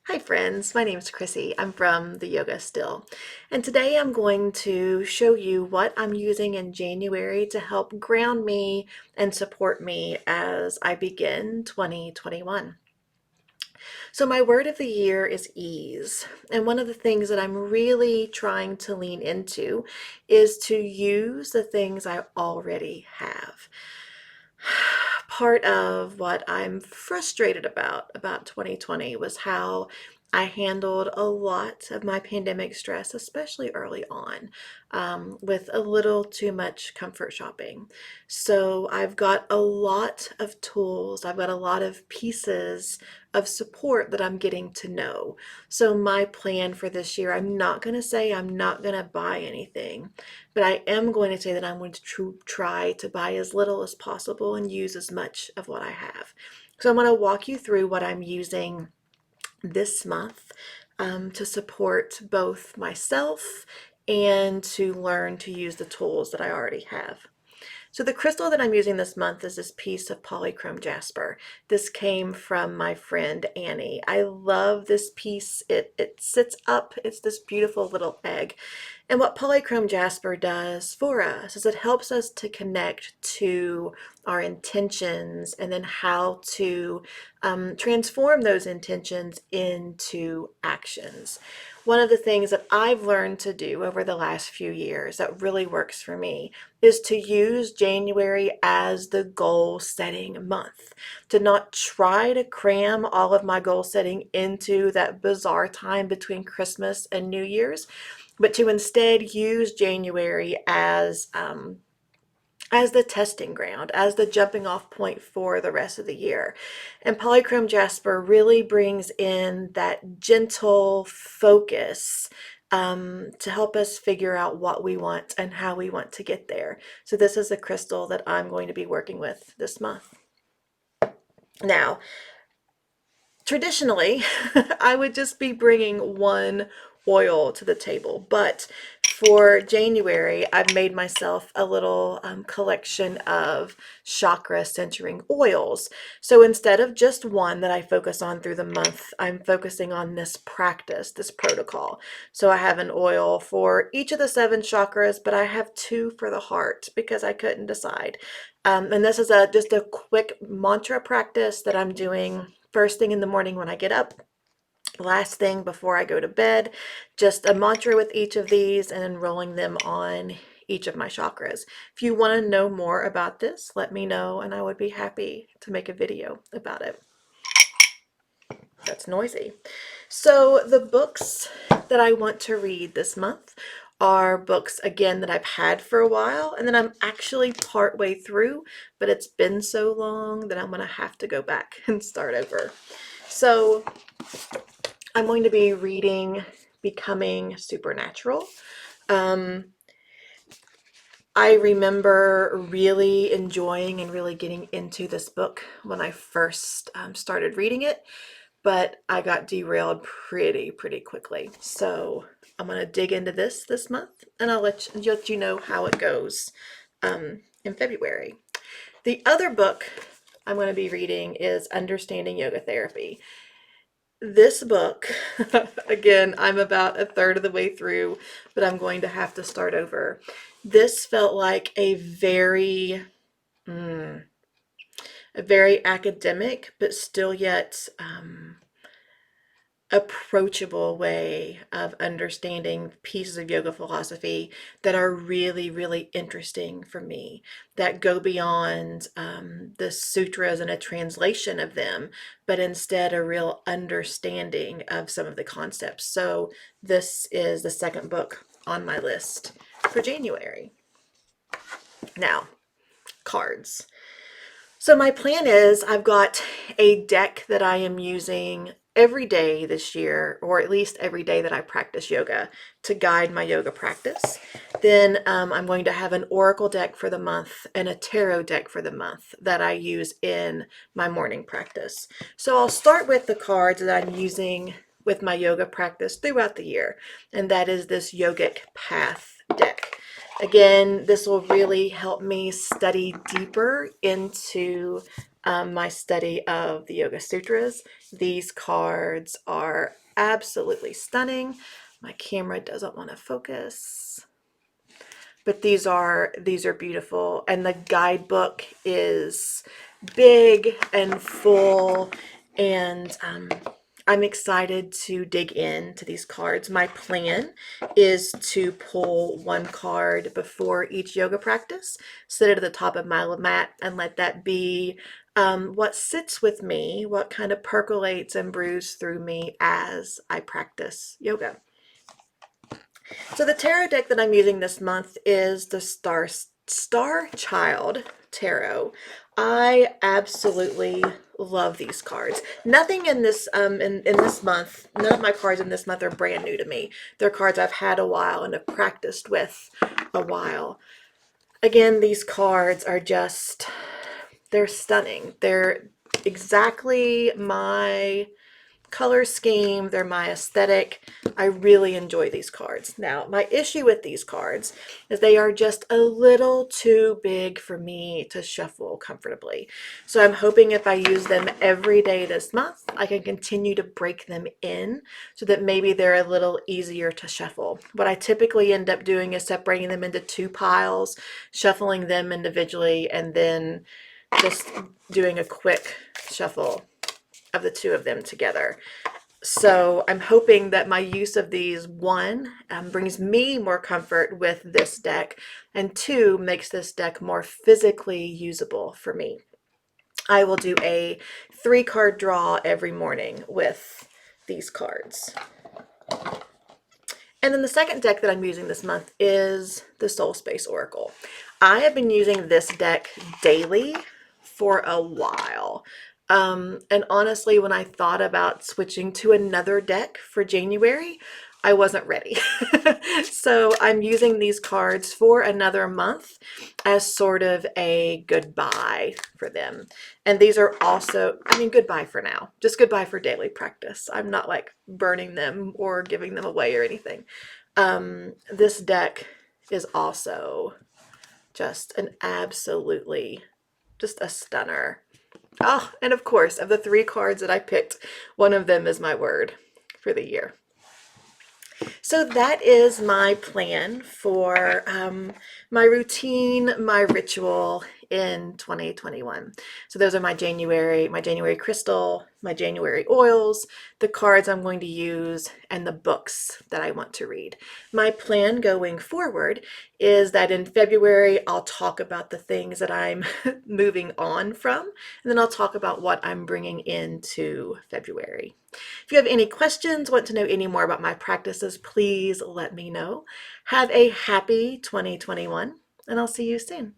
Hi friends, my name is Chrissy. I'm from the Yoga Still, and today I'm going to show you what I'm using in January to help ground me and support me as I begin 2021. So my word of the year is ease, and one of the things that I'm really trying to lean into is to use the things I already have. Part of what I'm frustrated about 2020 was how I handled a lot of my pandemic stress, especially early on, with a little too much comfort shopping. So I've got a lot of tools, I've got a lot of pieces of support that I'm getting to know. So my plan for this year, I'm not going to say I'm not going to buy anything, but I am going to say that I'm going to try to buy as little as possible and use as much of what I have. So I'm going to walk you through what I'm using this month to support both myself and to learn to use the tools that I already have. So the crystal that I'm using this month is this piece of polychrome jasper. This came from my friend Annie. I love this piece. It sits up. It's this beautiful little egg. And what polychrome jasper does for us is it helps us to connect to our intentions and then how to transform those intentions into actions. One of the things that I've learned to do over the last few years that really works for me is to use January as the goal setting month, to not try to cram all of my goal setting into that bizarre time between Christmas and New Year's, but to instead use January as the testing ground, as the jumping off point for the rest of the year. And polychrome jasper really brings in that gentle focus to help us figure out what we want and how we want to get there. So this is a crystal that I'm going to be working with this month. Now, traditionally, I would just be bringing one oil to the table, but for January, I've made myself a little collection of chakra centering oils. So instead of just one that I focus on through the month, I'm focusing on this practice, this protocol. So I have an oil for each of the 7 chakras, but I have 2 for the heart because I couldn't decide. And this is just a quick mantra practice that I'm doing first thing in the morning when I get up, last thing before I go to bed, just a mantra with each of these and enrolling them on each of my chakras. If you want to know more about this, let me know and I would be happy to make a video about it. That's noisy. So the books that I want to read this month are books, again, that I've had for a while and then I'm actually part way through, but it's been so long that I'm going to have to go back and start over. So I'm going to be reading Becoming Supernatural. I remember really enjoying and really getting into this book when I first started reading it, but I got derailed pretty quickly. So I'm going to dig into this month and I'll let you know how it goes in February. The other book I'm going to be reading is Understanding Yoga Therapy. This book, again, I'm about a third of the way through, but I'm going to have to start over. This felt like a very academic, but still yet approachable way of understanding pieces of yoga philosophy that are really interesting for me, that go beyond the sutras and a translation of them, but instead a real understanding of some of the concepts. So this is the second book on my list for January. Now, cards. So my plan is I've got a deck that I am using every day this year, or at least every day that I practice yoga, to guide my yoga practice. Then I'm going to have an oracle deck for the month and a tarot deck for the month that I use in my morning practice. So I'll start with the cards that I'm using with my yoga practice throughout the year, and that is this Yogic Path deck. Again, this will really help me study deeper into my study of the Yoga Sutras. These cards are absolutely stunning. My camera doesn't want to focus, but these are beautiful, and the guidebook is big and full, and I'm excited to dig into these cards. My plan is to pull one card before each yoga practice, sit it at the top of my mat, and let that be what sits with me, what kind of percolates and brews through me as I practice yoga. So the tarot deck that I'm using this month is the Star Child Tarot. I absolutely love these cards. Nothing in this in this month, none of my cards in this month are brand new to me. They're cards I've had a while and have practiced with a while. Again, these cards are just, they're stunning. They're exactly my color scheme, they're my aesthetic. I really enjoy these cards. Now, my issue with these cards is they are just a little too big for me to shuffle comfortably. So I'm hoping if I use them every day this month, I can continue to break them in so that maybe they're a little easier to shuffle. What I typically end up doing is separating them into two piles, shuffling them individually, and then just doing a quick shuffle of the two of them together. So I'm hoping that my use of these, one, brings me more comfort with this deck, and two, makes this deck more physically usable for me. I will do a 3-card draw every morning with these cards. And then the second deck that I'm using this month is the Soul Space Oracle. I have been using this deck daily for a while. And honestly, when I thought about switching to another deck for January, I wasn't ready. So I'm using these cards for another month as sort of a goodbye for them. And these are also, I mean, goodbye for now, just goodbye for daily practice. I'm not like burning them or giving them away or anything. This deck is also just an absolutely, just a stunner. Oh, and of course, of the 3 cards that I picked, one of them is my word for the year. So that is my plan for my routine, my ritual in 2021. So those are my January crystal, my January oils, the cards I'm going to use, and the books that I want to read. My plan going forward is that in February, I'll talk about the things that I'm moving on from, and then I'll talk about what I'm bringing into February. If you have any questions, want to know any more about my practices, please let me know. Have a happy 2021, and I'll see you soon.